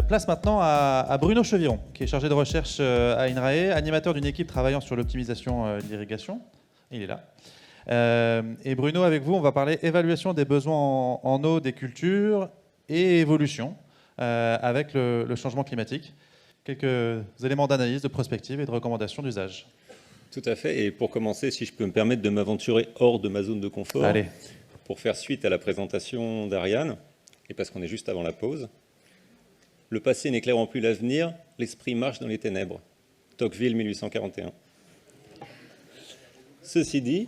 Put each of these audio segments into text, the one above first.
Place maintenant à Bruno Cheviron, qui est chargé de recherche à INRAE, animateur d'une équipe travaillant sur l'optimisation de l'irrigation. Il est là. Et Bruno, avec vous, on va parler évaluation des besoins en eau des cultures et évolution avec le changement climatique. Quelques éléments d'analyse, de prospective et de recommandations d'usage. Tout à fait. Et pour commencer, si je peux me permettre de m'aventurer hors de ma zone de confort, Allez. Pour faire suite à la présentation d'Ariane, et parce qu'on est juste avant la pause, le passé n'éclairant plus l'avenir, l'esprit marche dans les ténèbres. Tocqueville, 1841. Ceci dit,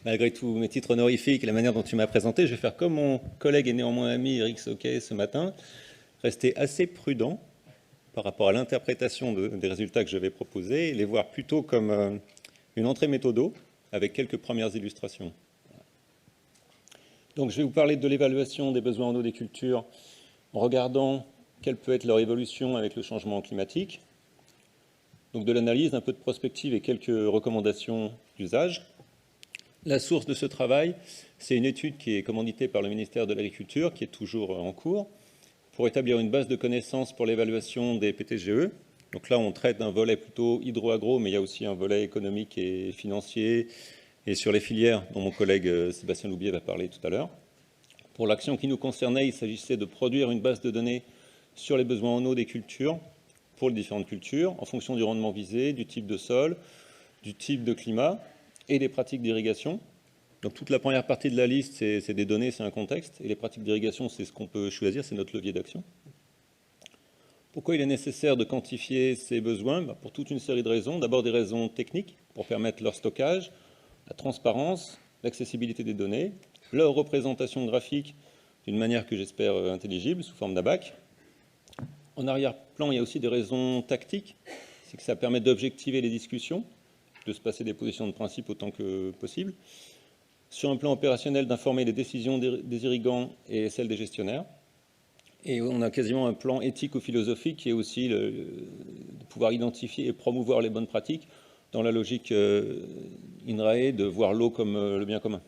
malgré tous mes titres honorifiques et la manière dont tu m'as présenté, je vais faire comme mon collègue et néanmoins ami Eric Soquet ce matin, rester assez prudent par rapport à l'interprétation des résultats que je vais proposer et les voir plutôt comme une entrée méthodo avec quelques premières illustrations. Donc je vais vous parler de l'évaluation des besoins en eau des cultures en regardant quelle peut être leur évolution avec le changement climatique, donc de l'analyse, un peu de prospective et quelques recommandations d'usage. La source de ce travail, c'est une étude qui est commanditée par le ministère de l'Agriculture, qui est toujours en cours, pour établir une base de connaissances pour l'évaluation des PTGE. Donc là, on traite d'un volet plutôt hydro-agro, mais il y a aussi un volet économique et financier, et sur les filières, dont mon collègue Sébastien Loubier va parler tout à l'heure. Pour l'action qui nous concernait, il s'agissait de produire une base de données sur les besoins en eau des cultures, pour les différentes cultures, en fonction du rendement visé, du type de sol, du type de climat et des pratiques d'irrigation. Donc toute la première partie de la liste, c'est des données, c'est un contexte, et les pratiques d'irrigation, c'est ce qu'on peut choisir, c'est notre levier d'action. Pourquoi il est nécessaire de quantifier ces besoins? Pour toute une série de raisons. D'abord des raisons techniques, pour permettre leur stockage, la transparence, l'accessibilité des données, leur représentation graphique d'une manière que j'espère intelligible, sous forme d'ABAC. En arrière-plan, il y a aussi des raisons tactiques, c'est que ça permet d'objectiver les discussions, de se passer des positions de principe autant que possible. Sur un plan opérationnel, d'informer les décisions des irrigants et celles des gestionnaires. Et on a quasiment un plan éthique ou philosophique qui est aussi de pouvoir identifier et promouvoir les bonnes pratiques dans la logique INRAE de voir l'eau comme le bien commun.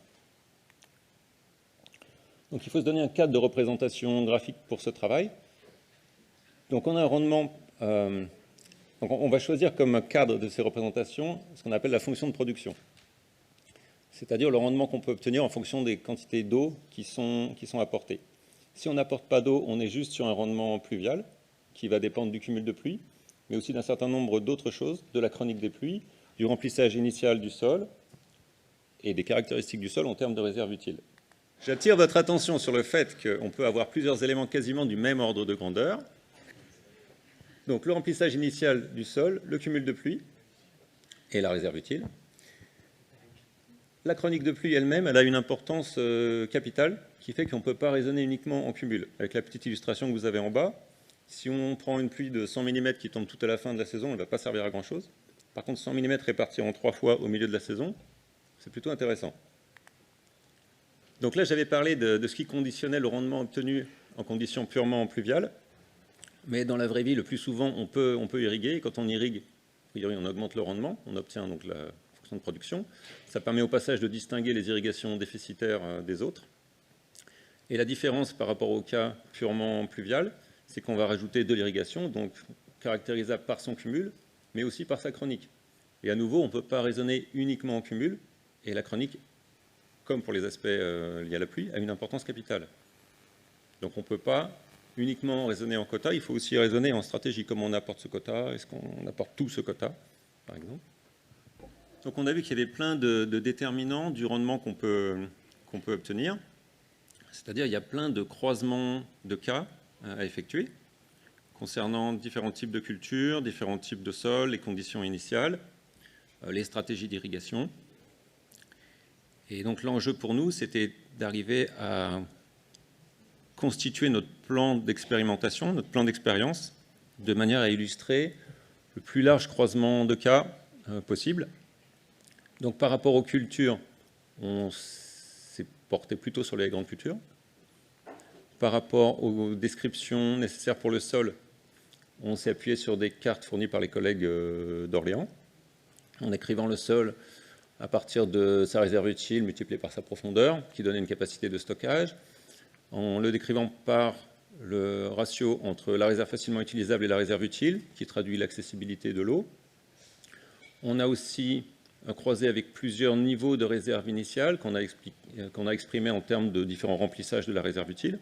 Donc il faut se donner un cadre de représentation graphique pour ce travail. Donc on a un rendement... donc on va choisir comme cadre de ces représentations ce qu'on appelle la fonction de production. C'est-à-dire le rendement qu'on peut obtenir en fonction des quantités d'eau qui sont apportées. Si on n'apporte pas d'eau, on est juste sur un rendement pluvial qui va dépendre du cumul de pluie, mais aussi d'un certain nombre d'autres choses, de la chronique des pluies, du remplissage initial du sol et des caractéristiques du sol en termes de réserve utile. J'attire votre attention sur le fait qu'on peut avoir plusieurs éléments quasiment du même ordre de grandeur. Donc le remplissage initial du sol, le cumul de pluie et la réserve utile. La chronique de pluie elle-même, elle a une importance capitale qui fait qu'on ne peut pas raisonner uniquement en cumul. Avec la petite illustration que vous avez en bas, si on prend une pluie de 100 mm qui tombe tout à la fin de la saison, elle ne va pas servir à grand-chose. Par contre, 100 mm répartis en 3 fois au milieu de la saison, c'est plutôt intéressant. Donc là, j'avais parlé de ce qui conditionnait le rendement obtenu en conditions purement pluviales. Mais dans la vraie vie, le plus souvent, on peut irriguer. Et quand on irrigue, a priori, on augmente le rendement, on obtient donc la fonction de production. Ça permet au passage de distinguer les irrigations déficitaires des autres. Et la différence par rapport au cas purement pluvial, c'est qu'on va rajouter de l'irrigation, donc caractérisable par son cumul, mais aussi par sa chronique. Et à nouveau, on ne peut pas raisonner uniquement en cumul, et la chronique, comme pour les aspects liés à la pluie, a une importance capitale. Donc on ne peut pas uniquement raisonner en quota, il faut aussi raisonner en stratégie, comment on apporte ce quota, est-ce qu'on apporte tout ce quota, par exemple. Donc on a vu qu'il y avait plein de déterminants du rendement qu'on peut obtenir, c'est-à-dire il y a plein de croisements de cas à effectuer, concernant différents types de cultures, différents types de sols, les conditions initiales, les stratégies d'irrigation. Et donc l'enjeu pour nous, c'était d'arriver à constituer notre plan d'expérimentation, notre plan d'expérience, de manière à illustrer le plus large croisement de cas possible. Donc par rapport aux cultures, on s'est porté plutôt sur les grandes cultures. Par rapport aux descriptions nécessaires pour le sol, On s'est appuyé sur des cartes fournies par les collègues d'Orléans, en décrivant le sol à partir de sa réserve utile multipliée par sa profondeur, qui donnait une capacité de stockage, en le décrivant par le ratio entre la réserve facilement utilisable et la réserve utile, qui traduit l'accessibilité de l'eau. On a aussi croisé avec plusieurs niveaux de réserve initiale qu'on a exprimés en termes de différents remplissages de la réserve utile.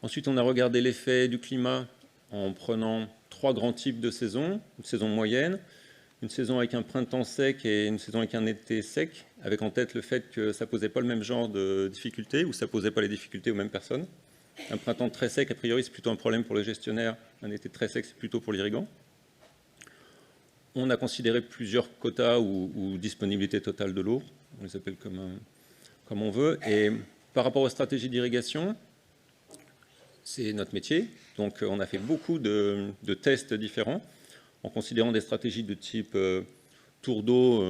Ensuite, on a regardé l'effet du climat en prenant 3 grands types de saisons. Une saison moyenne, une saison avec un printemps sec et une saison avec un été sec, avec en tête le fait que ça ne posait pas le même genre de difficultés, ou ça ne posait pas les difficultés aux mêmes personnes. Un printemps très sec, a priori, c'est plutôt un problème pour le gestionnaire. Un été très sec, c'est plutôt pour l'irrigant. On a considéré plusieurs quotas ou disponibilité totale de l'eau, on les appelle comme on veut. Et par rapport aux stratégies d'irrigation, c'est notre métier. Donc on a fait beaucoup de tests différents, en considérant des stratégies de type tour d'eau,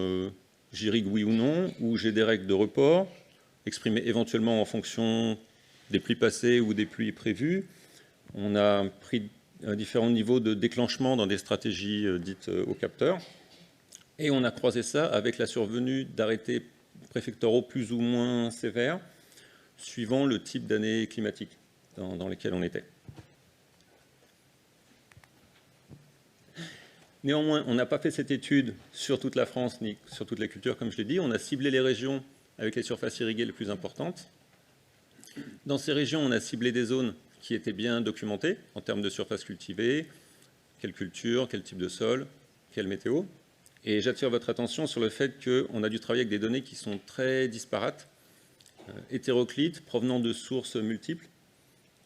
j'irrigue oui ou non, ou j'ai des règles de report, exprimées éventuellement en fonction des pluies passées ou des pluies prévues. On a pris différents niveaux de déclenchement dans des stratégies dites au capteur. Et on a croisé ça avec la survenue d'arrêtés préfectoraux plus ou moins sévères, suivant le type d'année climatique dans lesquelles on était. Néanmoins, on n'a pas fait cette étude sur toute la France ni sur toute la culture, comme je l'ai dit. On a ciblé les régions avec les surfaces irriguées les plus importantes. Dans ces régions, on a ciblé des zones qui étaient bien documentées en termes de surface cultivée, quelle culture, quel type de sol, quelle météo. Et j'attire votre attention sur le fait qu'on a dû travailler avec des données qui sont très disparates, hétéroclites, provenant de sources multiples.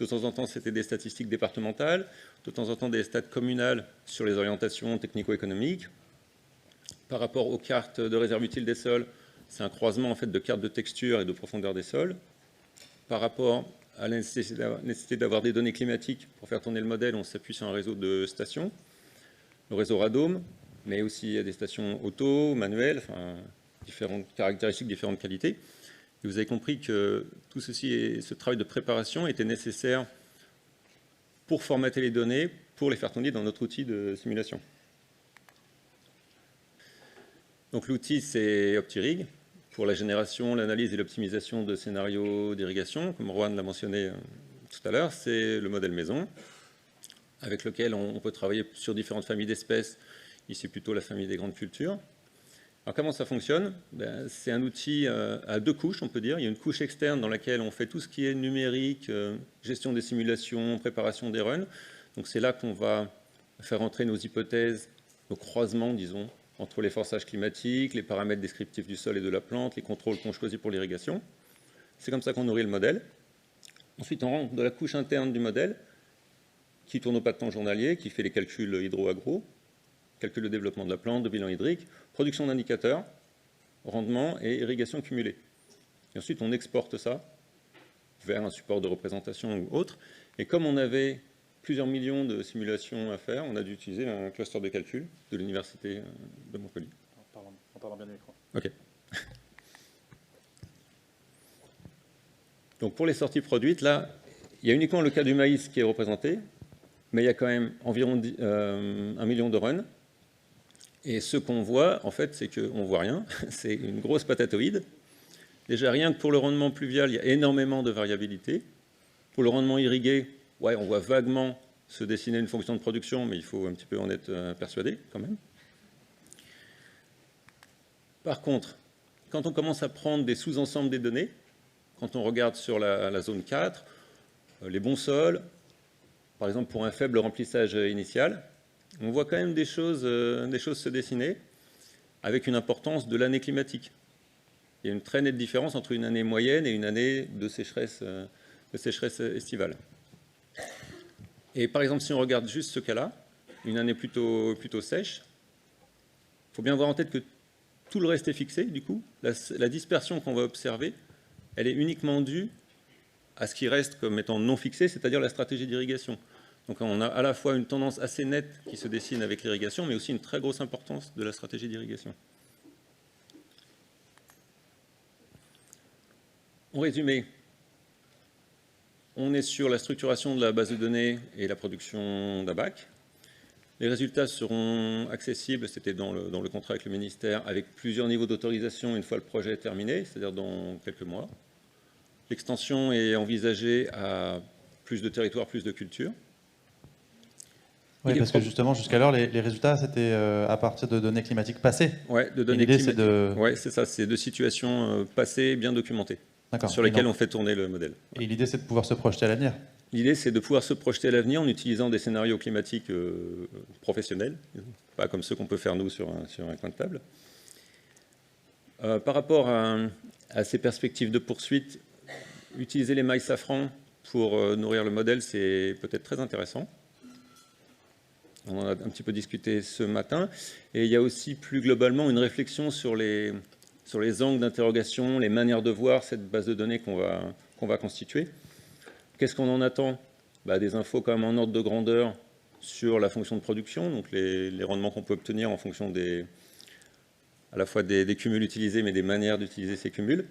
De temps en temps, c'était des statistiques départementales, de temps en temps des stats communales sur les orientations technico-économiques. Par rapport aux cartes de réserve utile des sols, c'est un croisement en fait de cartes de texture et de profondeur des sols. Par rapport à la nécessité d'avoir des données climatiques pour faire tourner le modèle, on s'appuie sur un réseau de stations, le réseau Radome, mais aussi des stations auto, manuelles, enfin, différentes caractéristiques, différentes qualités. Et vous avez compris que tout ceci et ce travail de préparation était nécessaire pour formater les données, pour les faire tourner dans notre outil de simulation. Donc l'outil, c'est OptiRig, pour la génération, l'analyse et l'optimisation de scénarios d'irrigation. Comme Rohan l'a mentionné tout à l'heure, c'est le modèle maison, avec lequel on peut travailler sur différentes familles d'espèces, ici plutôt la famille des grandes cultures. Alors comment ça fonctionne? C'est un outil à 2 couches, on peut dire. Il y a une couche externe dans laquelle on fait tout ce qui est numérique, gestion des simulations, préparation des runs. Donc c'est là qu'on va faire entrer nos hypothèses, nos croisements, disons, entre les forçages climatiques, les paramètres descriptifs du sol et de la plante, les contrôles qu'on choisit pour l'irrigation. C'est comme ça qu'on nourrit le modèle. Ensuite, on rentre dans la couche interne du modèle, qui tourne au pas de temps journalier, qui fait les calculs hydro-agro, calcul de développement de la plante, de bilan hydrique, production d'indicateurs, rendement et irrigation cumulée. Et ensuite, on exporte ça vers un support de représentation ou autre. Et comme on avait plusieurs millions de simulations à faire, on a dû utiliser un cluster de calcul de l'Université de Montpellier. En parlant bien du micro. OK. Donc pour les sorties produites, là, il y a uniquement le cas du maïs qui est représenté, mais il y a quand même environ 1 million de runs. Et ce qu'on voit, en fait, c'est qu'on ne voit rien. C'est une grosse patatoïde. Déjà, rien que pour le rendement pluvial, il y a énormément de variabilité. Pour le rendement irrigué, ouais, on voit vaguement se dessiner une fonction de production, mais il faut un petit peu en être persuadé quand même. Par contre, quand on commence à prendre des sous-ensembles des données, quand on regarde sur la zone 4, les bons sols, par exemple pour un faible remplissage initial, on voit quand même des choses se dessiner avec une importance de l'année climatique. Il y a une très nette différence entre une année moyenne et une année de sécheresse estivale. Et par exemple, si on regarde juste ce cas-là, une année plutôt sèche, il faut bien avoir en tête que tout le reste est fixé, du coup. La dispersion qu'on va observer, elle est uniquement due à ce qui reste comme étant non fixé, c'est-à-dire la stratégie d'irrigation. Donc on a à la fois une tendance assez nette qui se dessine avec l'irrigation, mais aussi une très grosse importance de la stratégie d'irrigation. En résumé, on est sur la structuration de la base de données et la production d'un bac. Les résultats seront accessibles, c'était dans le contrat avec le ministère, avec plusieurs niveaux d'autorisation une fois le projet terminé, c'est-à-dire dans quelques mois. L'extension est envisagée à plus de territoires, plus de cultures. Oui, parce que justement, jusqu'alors, les résultats, c'était à partir de données climatiques passées. Oui, de données climatiques. Ouais, c'est ça, c'est de situations passées bien documentées, sur lesquelles on fait tourner le modèle. Et l'idée, c'est de pouvoir se projeter à l'avenir. L'idée, c'est de pouvoir se projeter à l'avenir en utilisant des scénarios climatiques professionnels, pas comme ceux qu'on peut faire nous sur un coin de table. Par rapport à ces perspectives de poursuite, utiliser les mailles safran pour nourrir le modèle, c'est peut-être très intéressant. On en a un petit peu discuté ce matin. Et il y a aussi plus globalement une réflexion sur les angles d'interrogation, les manières de voir cette base de données qu'on va constituer. Qu'est-ce qu'on en attend? Des infos quand même en ordre de grandeur sur la fonction de production, donc les rendements qu'on peut obtenir en fonction à la fois des cumuls utilisés, mais des manières d'utiliser ces cumuls.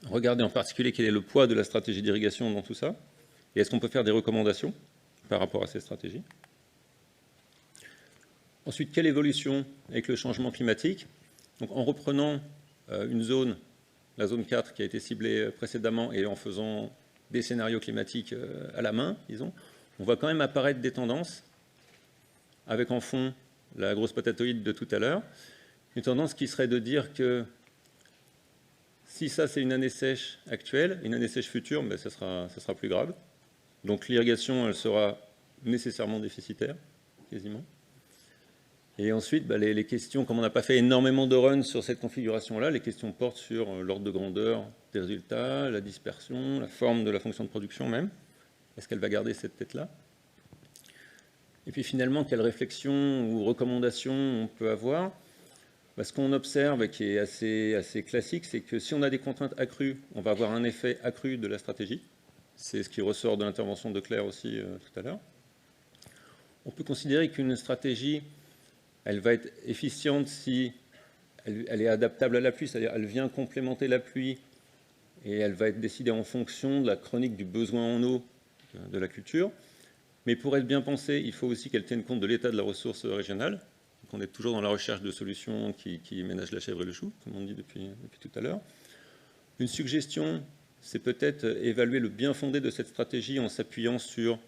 Regardez en particulier quel est le poids de la stratégie d'irrigation dans tout ça, et est-ce qu'on peut faire des recommandations par rapport à ces stratégies. Ensuite, quelle évolution avec le changement climatique? Donc, en reprenant une zone, la zone 4 qui a été ciblée précédemment, et en faisant des scénarios climatiques à la main, disons, on voit quand même apparaître des tendances, avec en fond la grosse patatoïde de tout à l'heure, une tendance qui serait de dire que si ça c'est une année sèche actuelle, une année sèche future, ça sera plus grave. Donc l'irrigation, elle sera nécessairement déficitaire, quasiment. Et ensuite, les questions, comme on n'a pas fait énormément de runs sur cette configuration-là, les questions portent sur l'ordre de grandeur des résultats, la dispersion, la forme de la fonction de production même. Est-ce qu'elle va garder cette tête-là? Et puis finalement, quelle réflexion ou recommandation on peut avoir? Ce qu'on observe, qui est assez classique, c'est que si on a des contraintes accrues, on va avoir un effet accru de la stratégie. C'est ce qui ressort de l'intervention de Claire aussi tout à l'heure. On peut considérer qu'une stratégie, elle va être efficiente si elle est adaptable à la pluie, c'est-à-dire elle vient complémenter la pluie et elle va être décidée en fonction de la chronique du besoin en eau de la culture. Mais pour être bien pensée, il faut aussi qu'elle tienne compte de l'état de la ressource régionale. Donc on est toujours dans la recherche de solutions qui ménagent la chèvre et le chou, comme on dit depuis tout à l'heure. Une suggestion, c'est peut-être évaluer le bien fondé de cette stratégie en s'appuyant sur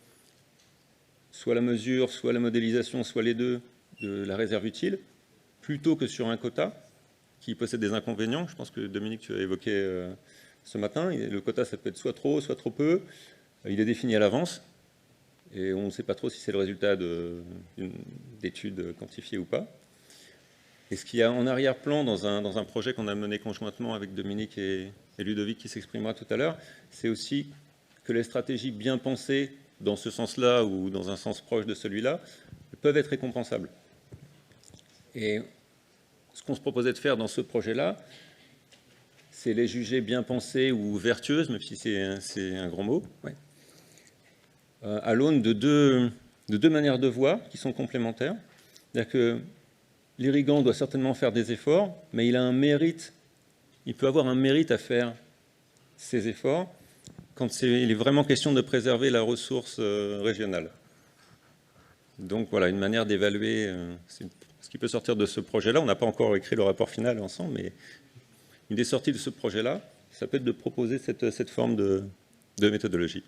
soit la mesure, soit la modélisation, soit les deux, de la réserve utile, plutôt que sur un quota qui possède des inconvénients. Je pense que Dominique, tu as évoqué ce matin. Le quota, ça peut être soit trop peu. Il est défini à l'avance et on ne sait pas trop si c'est le résultat d'études quantifiées ou pas. Et ce qu'il y a en arrière-plan dans un projet qu'on a mené conjointement avec Dominique et Ludovic qui s'exprimera tout à l'heure, c'est aussi que les stratégies bien pensées dans ce sens-là ou dans un sens proche de celui-là peuvent être récompensables. Et ce qu'on se proposait de faire dans ce projet-là, c'est les juger bien pensées ou vertueuses, même si c'est un gros mot, ouais, à l'aune de deux manières de voir qui sont complémentaires. C'est-à-dire que l'irrigant doit certainement faire des efforts, mais il peut avoir un mérite à faire ces efforts quand il est vraiment question de préserver la ressource régionale. Donc voilà, une manière d'évaluer ce qui peut sortir de ce projet-là. On n'a pas encore écrit le rapport final ensemble, mais une des sorties de ce projet-là, ça peut être de proposer cette forme de méthodologie.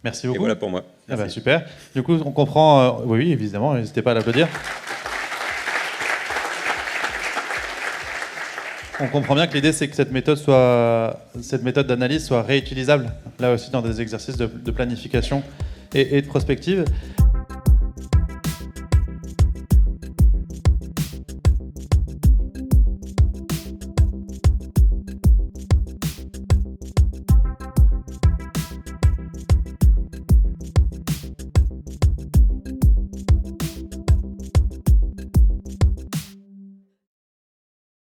Merci beaucoup. Et voilà pour moi. Super. Du coup, on comprend... oui, évidemment, n'hésitez pas à l'applaudir. On comprend bien que l'idée, c'est que cette méthode d'analyse soit réutilisable, là aussi, dans des exercices de planification et de prospective.